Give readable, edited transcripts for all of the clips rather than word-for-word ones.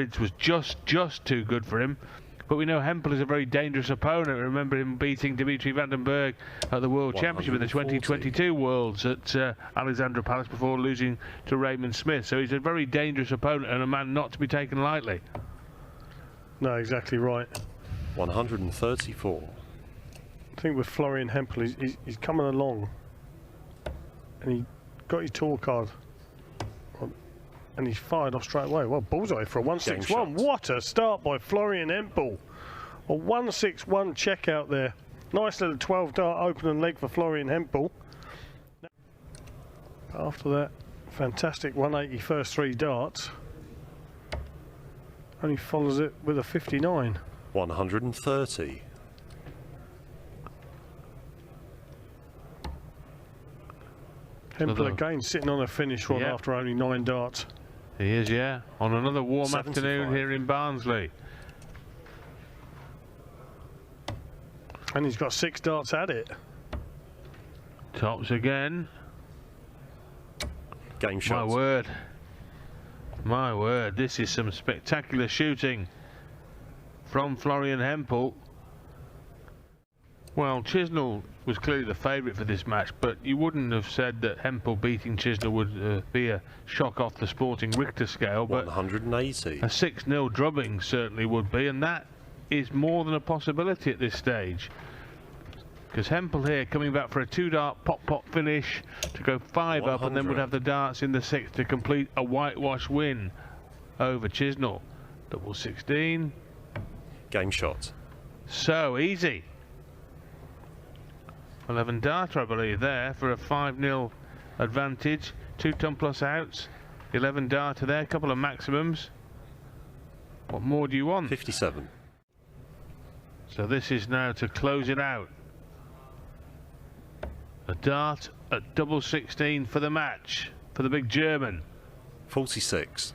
grids was just too good for him. But we know Hempel is a very dangerous opponent. Remember him beating Dimitri Van den Berg at the World Championship in the 2022 Worlds at Alexandra Palace before losing to Raymond Smith. So he's a very dangerous opponent and a man not to be taken lightly. No, exactly right. 134. I think with Florian Hempel, he's coming along and he got his tour card and he's fired off straight away. Well, bullseye for a 161. What a start by Florian Hempel. A 161 check out there. Nice little 12 dart open and leg for Florian Hempel. After that, fantastic 180 first 3 darts. Only follows it with a 59. 130. Hempel again sitting on a finish run after only 9 darts. He is, yeah, on another warm 75. afternoon here in Barnsley. And he's got 6 darts at it. Tops again. Game shot. My word. My word, this is some spectacular shooting from Florian Hempel. Well, Chisnall was clearly the favourite for this match, but you wouldn't have said that Hempel beating Chisnall would be a shock off the sporting Richter scale, but 180. a 6-0 drubbing certainly would be, and that is more than a possibility at this stage. Because Hempel here coming back for a 2-dart pop finish to go 5 up, and then would have the darts in the 6th to complete a whitewash win over Chisnall. Double 16. Game shot. So easy. 11 darter, I believe, there for a 5-0 advantage. 2 ton plus outs. 11 darter there, couple of maximums. What more do you want? 57. So this is now to close it out. A dart at double 16 for the match, for the big German. 46.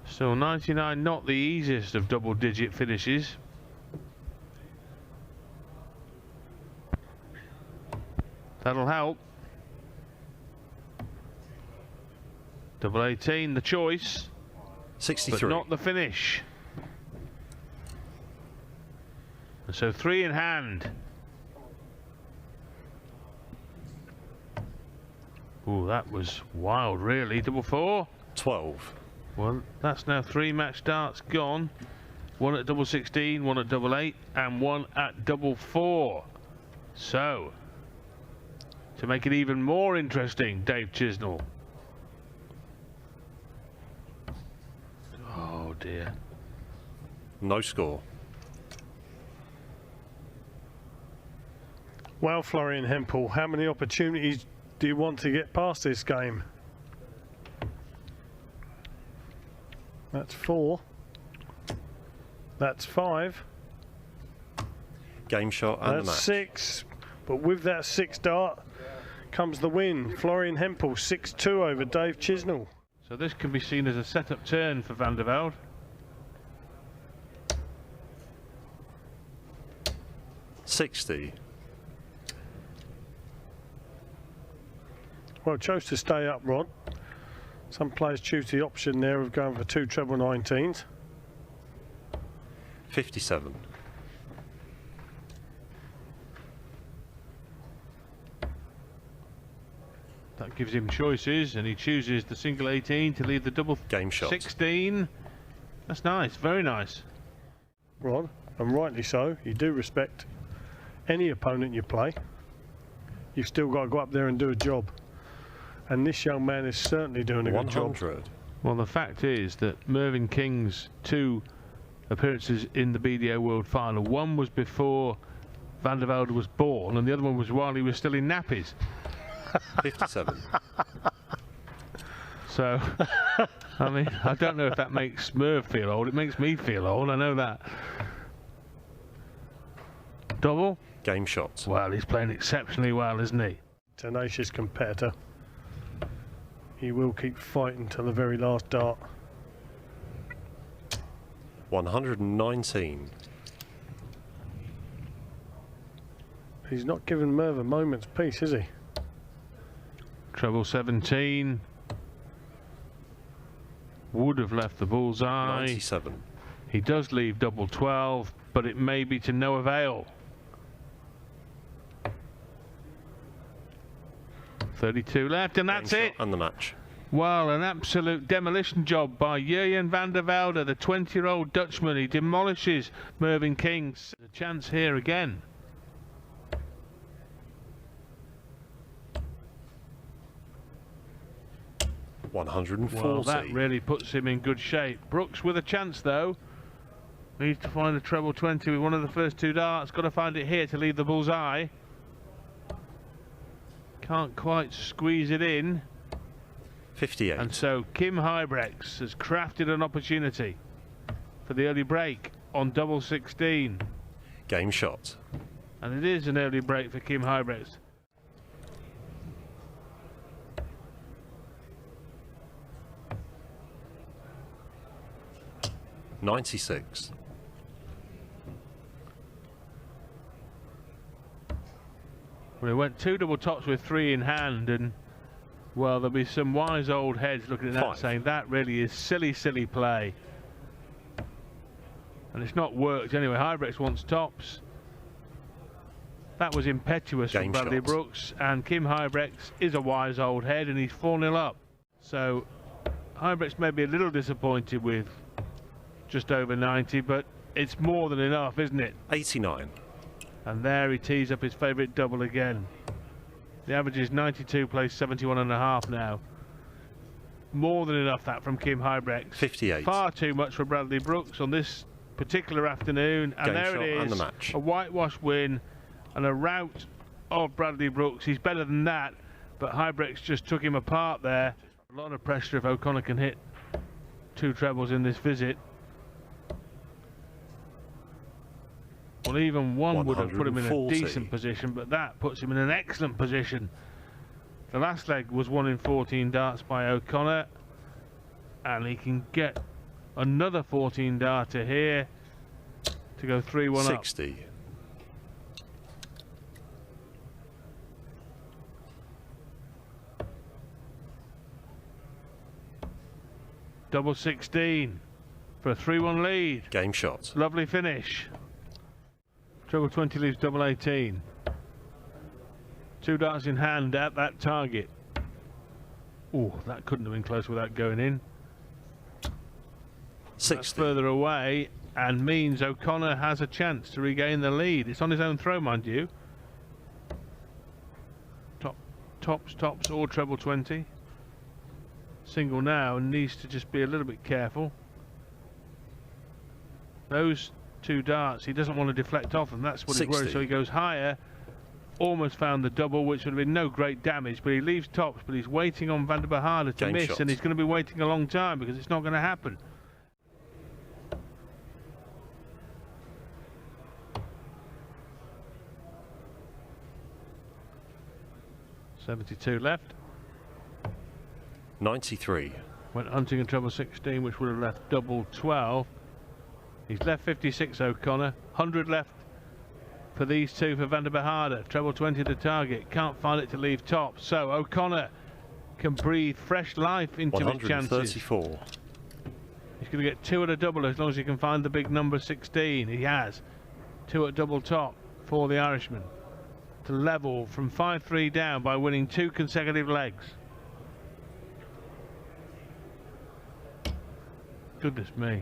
So 99, not the easiest of double-digit finishes. That'll help. Double 18, the choice, 63. but not the finish. And so 3 in hand. Ooh, that was wild, really. Double 4. 12. Well, that's now 3 match darts gone. 1 at double 16, 1 at double 8, and 1 at double 4. So, to make it even more interesting, Dave Chisnall. Oh dear. No score. Well, Florian Hempel, how many opportunities do you want to get past this game? That's 4. That's 5. Game shot and that's the match. 6. But with that 6 dart comes the win. Florian Hempel 6-2 over Dave Chisnall. So this can be seen as a set-up turn for Van der Velde. $60. Well, chose to stay up, Rod. Some players choose the option there of going for 2 treble 19s. 57. That gives him choices, and he chooses the single 18 to leave the double Game shot. 16. That's nice, very nice. Rod, and rightly so. You do respect any opponent you play. You've still got to go up there and do a job. And this young man is certainly doing a good job. 100. Well, the fact is that Mervyn King's 2 appearances in the BDO World Final, one was before Van der Velde was born, and the other one was while he was still in nappies. 57. So, I mean, I don't know if that makes Merv feel old. It makes me feel old, I know that. Double? Game shot. Well, he's playing exceptionally well, isn't he? Tenacious competitor. He will keep fighting till the very last dart. 119. He's not giving Merv a moment's peace, is he? Treble 17. would have left the bullseye. 97. He does leave double 12, but it may be to no avail. 32 left, and that's Game it. shot and the match. Well, an absolute demolition job by Jurjen van der Velde, the 20-year-old Dutchman. He demolishes Mervyn Kings. A chance here again. Well, that really puts him in good shape. Brooks with a chance, though. Needs to find a treble 20 with one of the first two darts. Got to find it here to leave the bullseye. Can't quite squeeze it in. 58. And so Kim Huybrechts has crafted an opportunity for the early break on double 16. Game shot. And it is an early break for Kim Huybrechts. $96. Well, he went two double tops with three in hand, and well, there'll be some wise old heads looking at that 5. saying that really is silly, silly play. And it's not worked anyway. Huybrechts wants tops. That was impetuous from Game Bradley shot. Brooks, and Kim Huybrechts is a wise old head, and he's 4-0 up. So Huybrechts may be a little disappointed with just over 90, but it's more than enough, isn't it? 89. And there he tees up his favourite double again. The average is 92, plays 71.5 now. More than enough that from Kim Huybrechts. 58. Far too much for Bradley Brooks on this particular afternoon. And Game there shot it is, and the match. a whitewash win and a rout of Bradley Brooks. He's better than that, but Huybrechts just took him apart there. A lot of pressure if O'Connor can hit two trebles in this visit. Well, even one would have put him in a 140. decent position, but that puts him in an excellent position. The last leg was won in 14 darts by O'Connor, and he can get another 14 darter here to go 3-1 up. 60. Double 16 for a 3-1 lead. Game shot. Lovely finish. Treble 20 leaves double 18. Two darts in hand at that target. Oh, that couldn't have been close without going in. 60. That's further away and means O'Connor has a chance to regain the lead. It's on his own throw, mind you. Tops or treble 20. Single now and needs to just be a little bit careful. Those two darts, he doesn't want to deflect off them. That's what he's worried. 60. So he goes higher. Almost found the double, which would have been no great damage, but he leaves tops, but he's waiting on van der Behaarde to Game miss, shot. and he's going to be waiting a long time because it's not going to happen. .72 left. 93. Went hunting in treble 16, which would have left double 12. He's left 56, O'Connor. 100 left for these two for van der Behaarde. Treble 20 to target. Can't find it to leave top. So O'Connor can breathe fresh life into his chances. 134. He's going to get two at a double as long as he can find the big number 16. He has. Two at double top for the Irishman. To level from 5-3 down by winning two consecutive legs. Goodness me.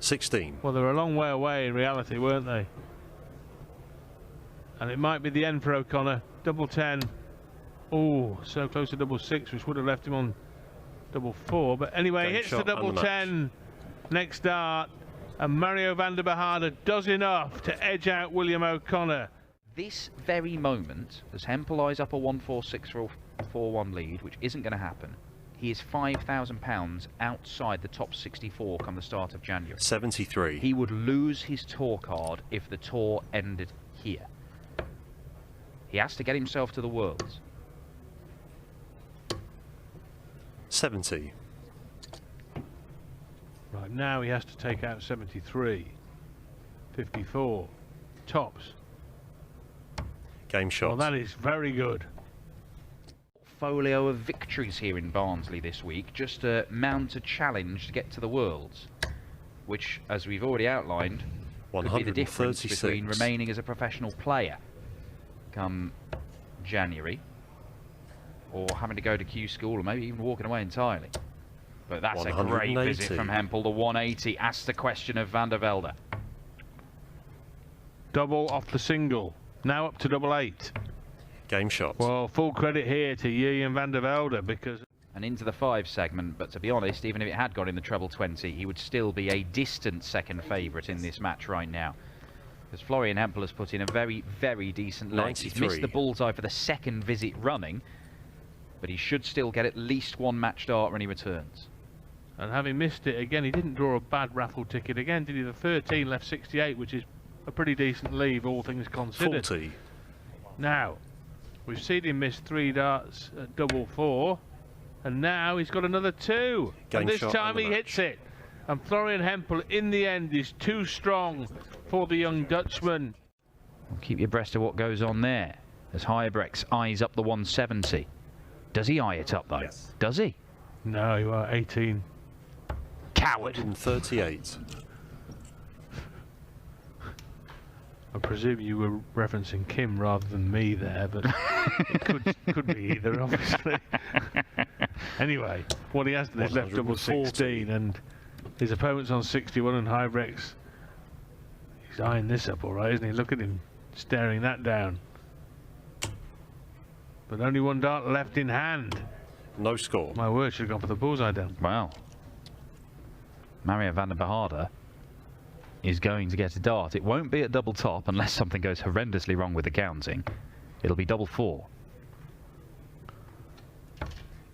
16. Well, they were a long way away in reality, weren't they? And it might be the end for O'Connor. Double 10. Oh, so close to double 6, which would have left him on double 4. But anyway, Game hits the shot double and the 10 next dart. And Mario van der Behaarde does enough to edge out William O'Connor. This very moment, as Hempel eyes up a 146 or 4-1 lead, which isn't going to happen, he is £5,000 outside the top 64 come the start of January. 73. He would lose his tour card if the tour ended here. He has to get himself to the Worlds. 70. Right, now he has to take out 73. 54. Tops. Game shot. Well, that is very good. portfolio of victories here in Barnsley this week, just to mount a challenge to get to the Worlds, which, as we've already outlined, could be the difference between 136. remaining as a professional player come January, or having to go to Q school, or maybe even walking away entirely. But that's a great 180. visit from Hempel. The 180 asks the question of Van der Velde. Double off the single. Now up to double 8. Game shot. Well, full credit here to Jurjen van der Velde because... And into the 5 segment, but to be honest, even if it had got in the treble 20, he would still be a distant second favourite in this match right now. Because Florian Hempel has put in a very, very decent leg. He's 93. missed the bullseye for the second visit running, but he should still get at least one match start when he returns. And having missed it again, he didn't draw a bad raffle ticket again, did he? The 13 left 68, which is a pretty decent leave, all things considered. 40. Now, we've seen him miss 3 darts at double 4, and now he's got another 2. Game And this shot time on the he match. hits it. And Florian Hempel, in the end, is too strong for the young Dutchman. Keep you abreast of what goes on there, as Huybrechts eyes up the 170. Does he eye it up, though? Yes. Does he? No, you are 18. Coward! 138. I presume you were referencing Kim rather than me there, but it could be either, obviously. Anyway, what he has done is left double 16, and his opponent's on 61, and Huybrechts, he's eyeing this up all right, isn't he? Look at him staring that down. But only 1 dart left in hand. No score. My word, should have gone for the bullseye down. Wow. Mario van der Behaarde is going to get a dart. It won't be at double top unless something goes horrendously wrong with the counting. It'll be double 4.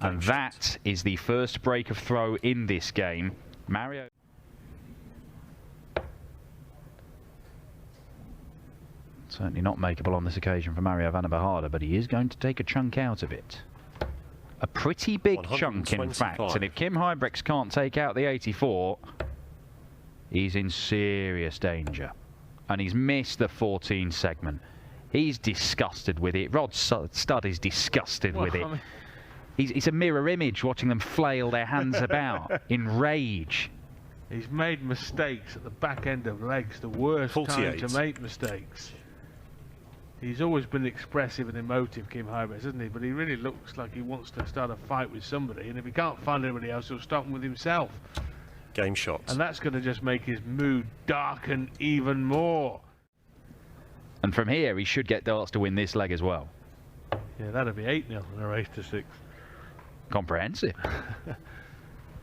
And that is the first break of throw in this game. Mario... Certainly not makeable on this occasion for Mario van der Behaarde, but he is going to take a chunk out of it. A pretty big chunk, in fact. 125. And if Kim Huybrechts can't take out the 84, he's in serious danger. And he's missed the 14 segment. He's disgusted with it. Rod Studd is disgusted with it. I mean, He's a mirror image watching them flail their hands about in rage. he's made mistakes at the back end of legs, the worst time 48. to make mistakes. He's always been expressive and emotive, Kim Huybrechts, hasn't he? But he really looks like he wants to start a fight with somebody, and if he can't find anybody else, he'll start with himself. Game shot. And that's going to just make his mood darken even more. And from here, he should get darts to win this leg as well. Yeah, that'd be 8-0 in a race to 6. Comprehensive.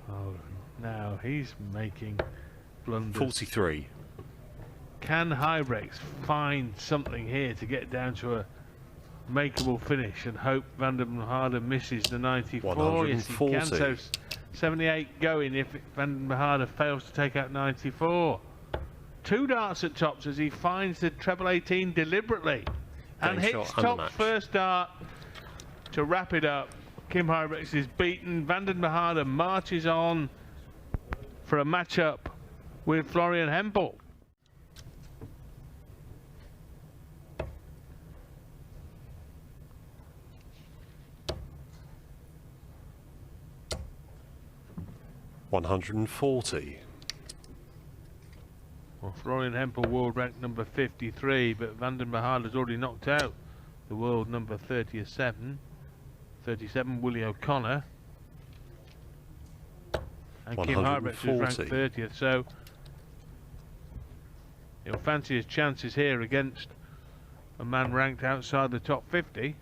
Oh, now he's making blunders. 43. Can Huybrechts find something here to get down to a makeable finish and hope Van der Behaarde misses the 94? Yes, he can. 140. So 78 going if Van der Behaarde fails to take out 94. 2 darts at tops as he finds the treble 18 deliberately and Game hits shot and top match. first dart to wrap it up. Kim Huybrechts is beaten. Van der Behaarde marches on for a matchup with Florian Hempel. $140. Well, Florian Hempel, world rank number 53, but Van der Behaarde has already knocked out the world number 37, Willie O'Connor. And Kim Huybrechts is ranked 140. 30th, so he'll fancy his chances here against a man ranked outside the top 50.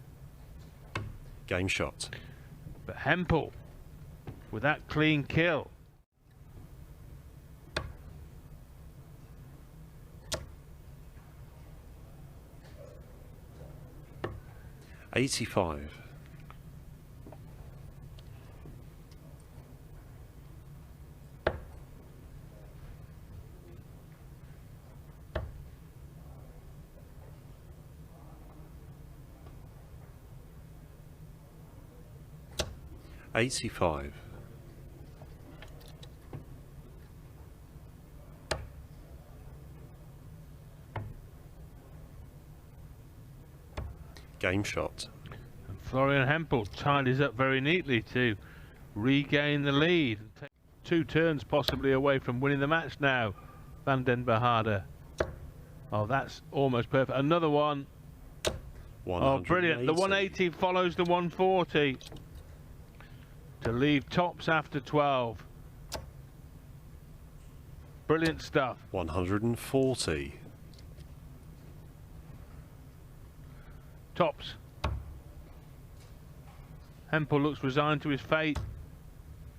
Game shot. But Hempel, with that clean kill, $85. $85. Game shot. and Florian Hempel tidies up very neatly to regain the lead. Take 2 turns possibly away from winning the match now. Van den Berhade. Oh, that's almost perfect. Another one. Oh, brilliant. The 180 follows the 140 to leave tops after 12. Brilliant stuff. 140. Tops. Hempel looks resigned to his fate.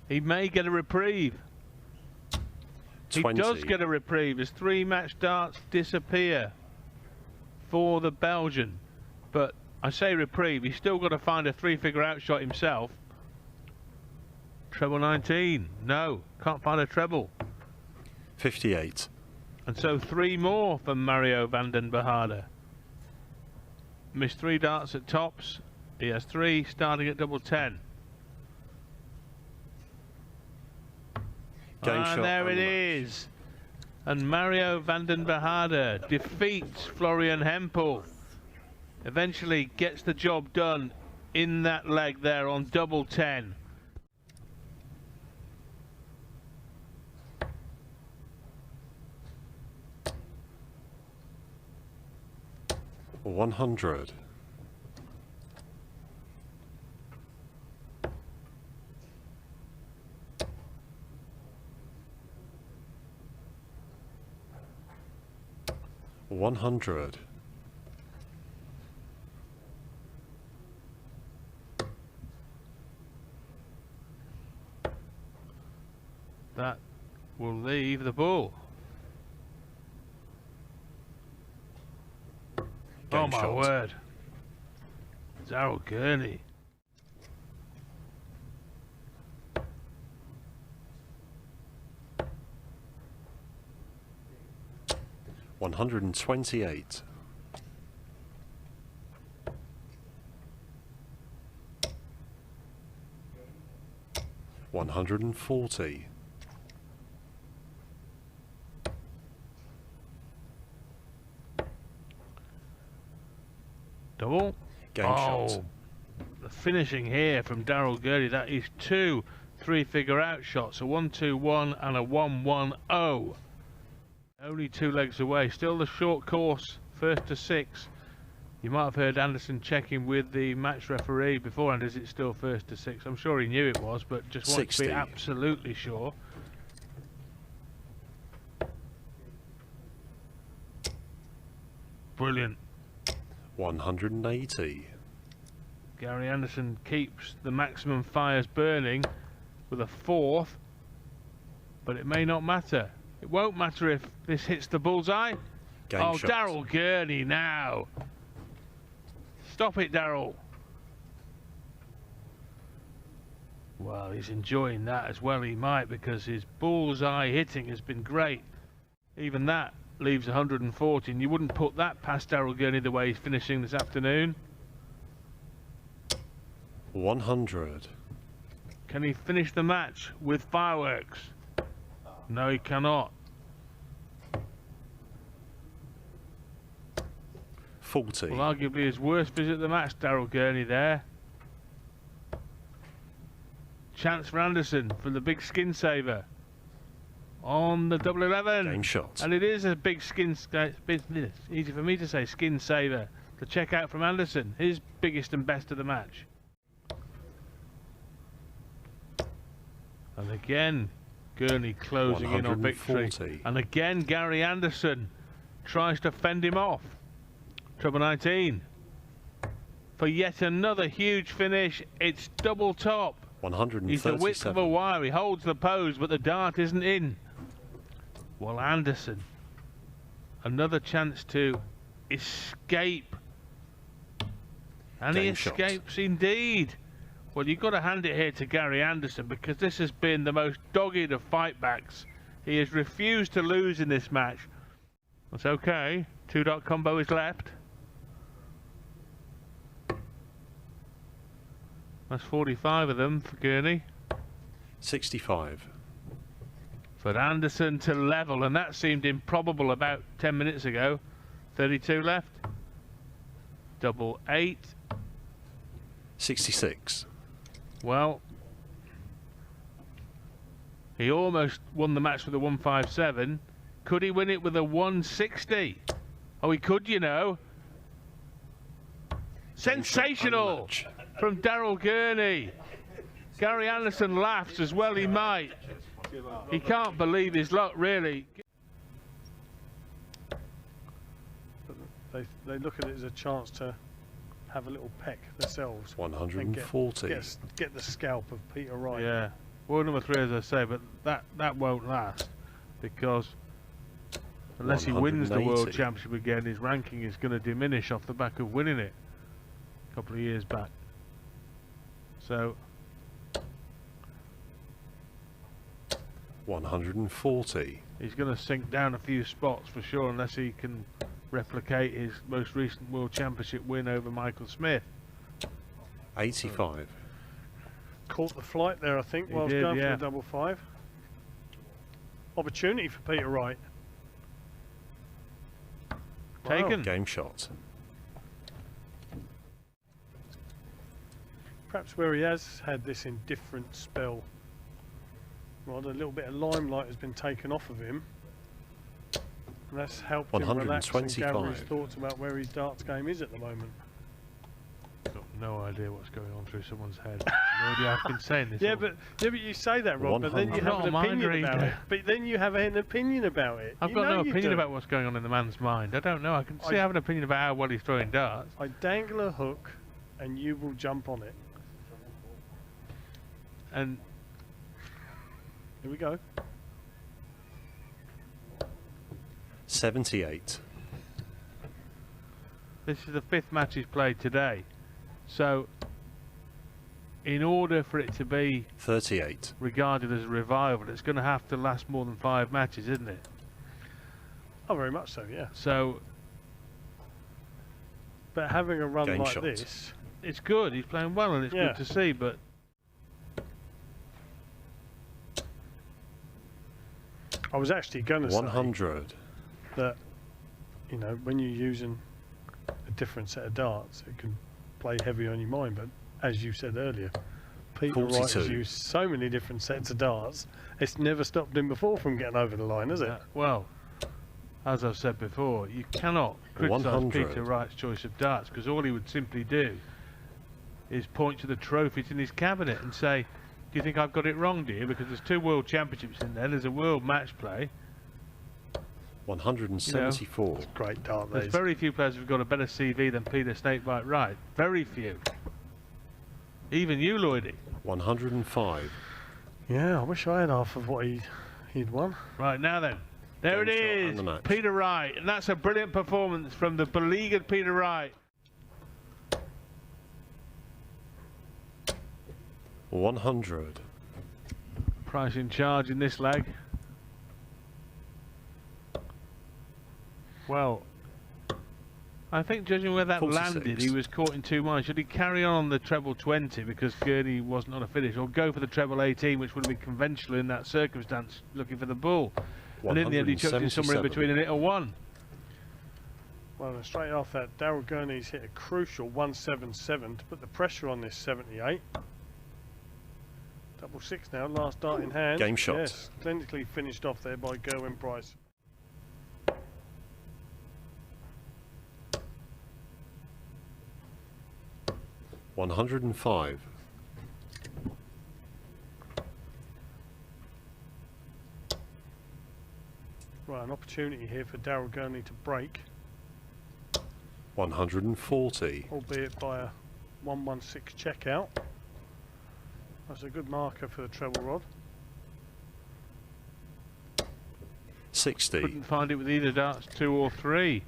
He may get a reprieve. 20. He does get a reprieve as 3 match darts disappear for the Belgian. But I say reprieve, he's still got to find a 3-figure outshot himself. Treble 19. No, can't find a treble. 58. And so 3 more for Mario van den Berhade. Missed 3 darts at tops. He has 3 starting at double 10. And there it is. And Mario van den Berhade defeats Florian Hempel. Eventually gets the job done in that leg there on double 10. $100. $100. That will leave the bull. Oh my word. Daryl Gurney. $128. $140. Double. Game shot. The finishing here from Daryl Gurney. That is 2 3-figure outshots, a 1-2-1 and a 1-1-0. Only 2 legs away. Still the short course, 1st to 6. You might have heard Anderson checking with the match referee beforehand. Is it still 1st to 6? I'm sure he knew it was, but just wanted 60. to be absolutely sure. Brilliant. 180. Gary Anderson keeps the maximum fires burning with a 4th, but it may not matter. It won't matter if this hits the bullseye. Game shot. Daryl Gurney now. Stop it, Daryl. Well, he's enjoying that as well. He might, because his bullseye hitting has been great. Even that leaves 140, and you wouldn't put that past Daryl Gurney the way he's finishing this afternoon. 100. Can he finish the match with fireworks? No, he cannot. 40. Well, arguably his worst visit of the match, Daryl Gurney there. Chance for Anderson for the big skin saver on the double 11. Game shot. And it is a big skin, easy for me to say, skin saver to check out from Anderson, his biggest and best of the match. And again, Gurney closing in on victory. 140. And again, Gary Anderson tries to fend him off. Treble 19 for yet another huge finish. It's double top. 137. He's the width of a wire. He holds the pose, but the dart isn't in. Well, Anderson, another chance to escape. And he Game shot. escapes indeed. Well, you've got to hand it here to Gary Anderson, because this has been the most dogged of fightbacks. He has refused to lose in this match. That's okay. 2-dot combo is left. That's 45 of them for Gurney. 65. But Anderson to level, and that seemed improbable about 10 minutes ago. 32 left. Double 8. 66. Well, he almost won the match with a 157. Could he win it with a 160? Oh, he could, you know. Sensational Unmatched. from Daryl Gurney. Gary Anderson laughs as well he might. He can't believe his luck, really. They look at it as a chance to have a little peck themselves. 140. And get the scalp of Peter Wright. Yeah. World number 3, as I say, but that won't last, because unless he wins the World 180. Championship again, his ranking is going to diminish off the back of winning it a couple of years back. So 140. he's going to sink down a few spots for sure, unless he can replicate his most recent World Championship win over Michael Smith. 85. Caught the flight there, I think, He whilst did, going yeah. for the double 5. Opportunity for Peter Wright. Taken. Game shot. Perhaps where he has had this indifferent spell, well, a little bit of limelight has been taken off of him, and that's helped him relax and gather his 125. thoughts about where his darts game is at the moment. Got no idea what's going on through someone's head. Already I've been saying this. Yeah, all- but you say that, Rob, but then you 100. have I'm an not a opinion mind about it. reader. But then you have an opinion about it. I've You got know no you opinion do. about what's going on in the man's mind. I don't know. I can I- see I have an opinion about how well he's throwing darts. I dangle a hook, and you will jump on it. And Here we go. 78. this is the 5th match he's played today. So, in order for it to be 38. regarded as a revival, it's going to have to last more than 5 matches, isn't it? Oh, very much so, yeah. So, But having a run Game like shot. this, it's good. He's playing well, and it's Yeah. good to see. But I was actually going to say 100. that, you know, when you're using a different set of darts, it can play heavy on your mind. But as you said earlier, Peter Wright has 42. used so many different sets of darts, it's never stopped him before from getting over the line, has it? well, as I've said before, you cannot criticise 100. Peter Wright's choice of darts, because all he would simply do is point to the trophies in his cabinet and say, "Do you think I've got it wrong, do you? Because there's 2 World Championships in there. There's a World Match Play. 174. Great dart, There's these. very few players who've got a better CV than Peter Snakebite Wright. Very few. Even you, Lloydie. 105. Yeah, I wish I had half of what he'd won. Right, now then. There it Game shot and is, the match. Peter Wright. And that's a brilliant performance from the beleaguered Peter Wright. 100. Price in charge in this leg. Well, I think judging where that 46. landed, he was caught in 2 minds. Should he carry on the treble 20 because Gurney wasn't on a finish, or go for the treble 18, which would have been conventional in that circumstance, looking for the bull? And in the end, he chucked in somewhere in 177. between and hit a 1. Well, and straight off that, Daryl Gurney's hit a crucial 177 to put the pressure on this 78. Double 6 now, last dart in hand. Game shot. Yes, clinically finished off there by Gerwin Price. $105. Right, an opportunity here for Daryl Gurney to break, 140. albeit by a 116 checkout. That's a good marker for the treble rod. 60. Couldn't find it with either darts 2 or 3.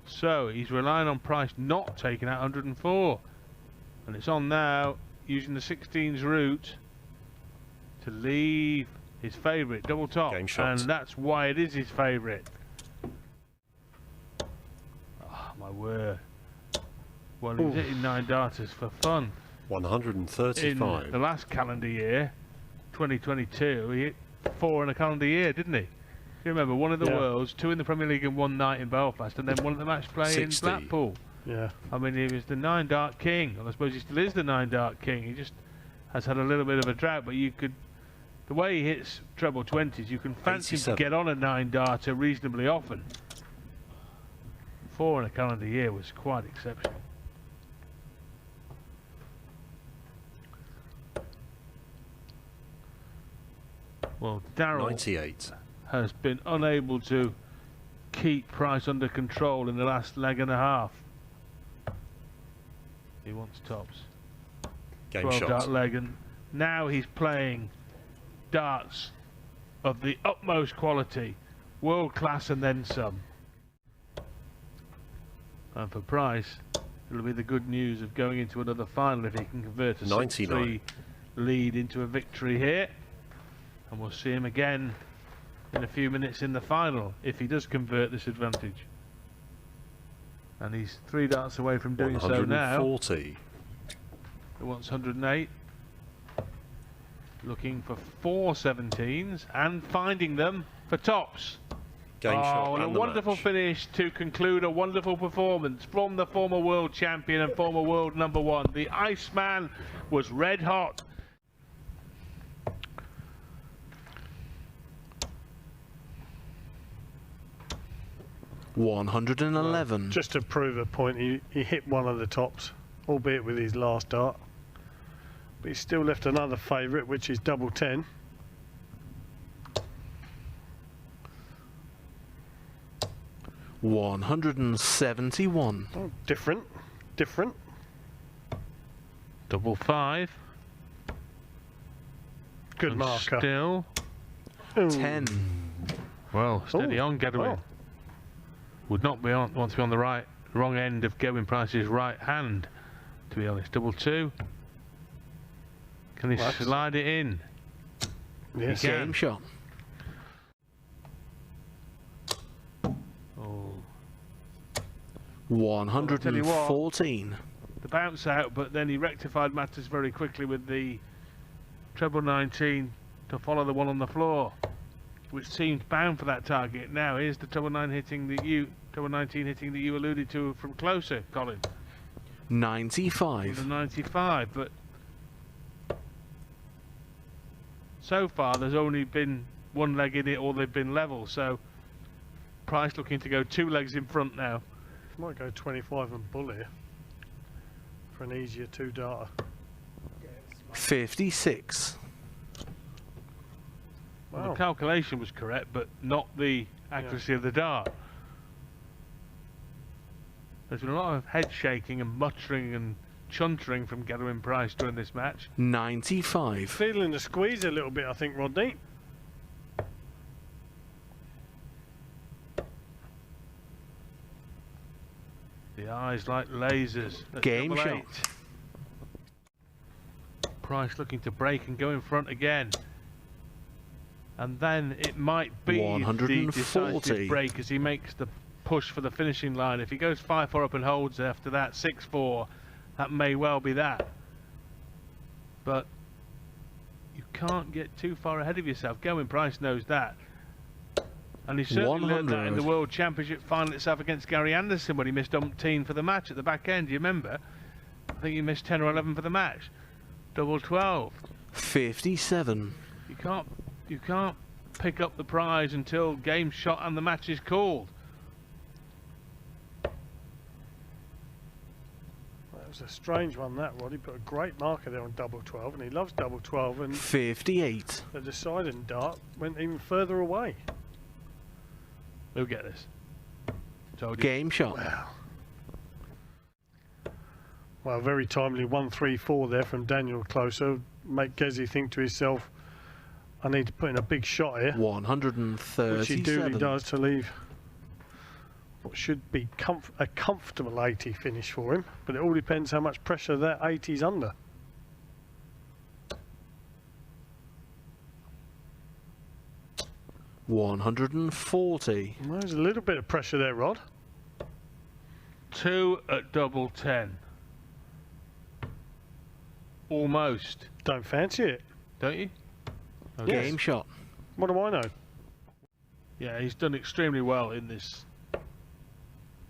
So he's relying on Price not taking out 104. And it's on now, using the 16's route to leave his favourite, double top. Game shot. And that's why it is his favourite. Oh, my word. Well, he was hitting 9 darters for fun. In 135. the last calendar year, 2022, he hit 4 in a calendar year, didn't he? You remember, one of the Yeah. Worlds, 2 in the Premier League and 1 night in Belfast, and then 1 at the match play in 60. Blackpool. Yeah. I mean, he was the 9 dart king, and I suppose he still is the 9 dart king. He just has had a little bit of a drought, but you could, the way he hits treble 20s, you can fancy him to 87. get on a 9 darter reasonably often. 4 in a calendar year was quite exceptional. Well, Darrell 98. has been unable to keep Price under control in the last leg and a half. He wants tops. Game 12 shot. dart leg, and now he's playing darts of the utmost quality, world class and then some. And for Price, it'll be the good news of going into another final if he can convert a 6-3 lead into a victory here. And we'll see him again in a few minutes in the final if he does convert this advantage. And he's 3 darts away from doing so now. 140. He wants 108. Looking for 4 17s and finding them for tops. Game shot and a and the wonderful match. finish to conclude a wonderful performance from the former world champion and former world #1. The Iceman was red hot. $111. Just to prove a point, he hit one of the tops, albeit with his last dart. But he's still left another favourite, which is double 10. $171. Oh, different. Double 5. Good And marker. Still, Ooh. 10. well, steady Ooh. on Gadwin. Oh. Would not be on, want to be on the wrong end of Gerwin Price's right hand, to be honest. Double 2. Can he Well, that's- slide it in? Yes. He can. Game shot. Oh, 114. the bounce out, but then he rectified matters very quickly with the treble 19 to follow the one on the floor, which seemed bound for that target. Now here's the treble 19 hitting that you alluded to from closer, Colin. 95. The 95, but so far there's only been one leg in it, or they've been level. So Price looking to go 2 legs in front now. Might go 25 and bull here for an easier 2 darter. 56. Well, Wow. the calculation was correct, but not the accuracy of the dart. There's been a lot of head shaking and muttering and chuntering from Gadwin Price during this match. 95. Feeling the squeeze a little bit, I think, Rodney. The eyes like lasers. That's Game double shot. 8. Price looking to break and go in front again. And then it might be the 140. decisive break as he makes the push for the finishing line. If he goes 5-4 up and holds after that 6-4, that may well be that. But you can't get too far ahead of yourself. Gerwin Price knows that. And he certainly learned that in the 100. World Championship final itself against Gary Anderson when he missed umpteen for the match at the back end. Do you remember? I think he missed 10 or 11 for the match. Double 12. 57. You can't pick up the prize until game shot and the match is called. That was a strange one, that, Roddy. Put a great marker there on double 12, and he loves double 12, and 58. the deciding dart went even further away. Who'll get this? Told you. Game shot. Well, very timely 1-3-4 there from Daniel Closer. Make Gezi think to himself, I need to put in a big shot here. Which he duly 137. does to leave what should be a comfortable 80 finish for him, but it all depends how much pressure that 80's under. $140. Well, there's a little bit of pressure there, Rod. 2 at double 10. Almost. Don't fancy it. Don't you? Oh, Game shot. What do I know? Yeah, he's done extremely well in this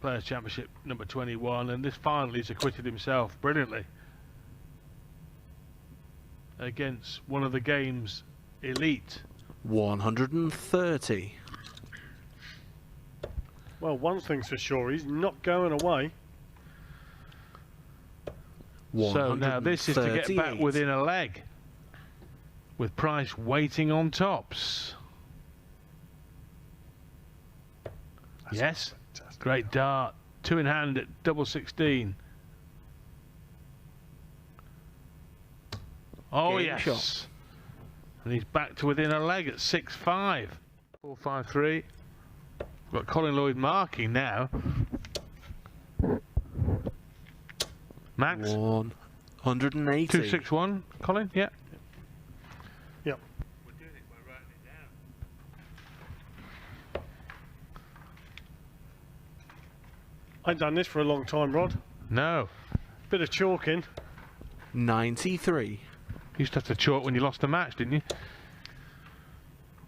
Players' Championship number 21, and this final he's acquitted himself brilliantly against one of the game's elite. 130. Well, one thing's for sure, he's not going away. So now this is to get back 138. within a leg, with Price waiting on tops. Yes, great dart, 2 in hand at double 16. Oh Game yes, shot. and he's back to within a leg at 6-5. 4-5-3. Got Colin Lloyd marking now. Max. 180. 261, Colin? Yeah. Yep. We're doing it by writing it down. I ain't done this for a long time, Rod. No. Bit of chalking. 93. You used to have to chalk when you lost a match, didn't you?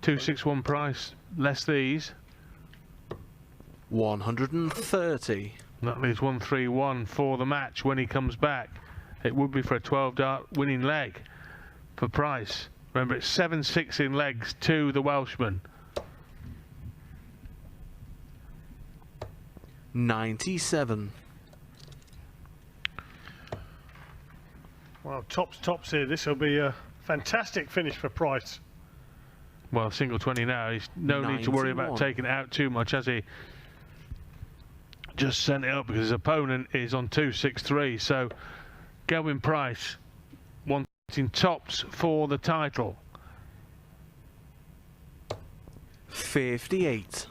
261 Price, less these. 130. That leaves 131 for the match when he comes back. It would be for a 12 dart winning leg for Price. Remember, it's 7-6 in legs to the Welshman. 97. Well, tops here. This will be a fantastic finish for Price. Well, single 20 now. He's no need to worry about 91. taking it out too much, has he? Just sent it up because his opponent is on 263. So, Gelwyn Price wanting tops for the title. 58.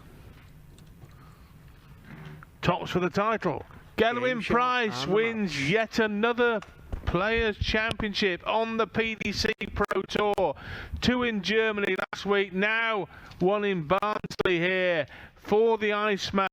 Tops for the title. Gelwyn Game shot Price and the wins match. yet another Players' Championship on the PDC Pro Tour. 2 in Germany last week, now 1 in Barnsley here for the Iceman.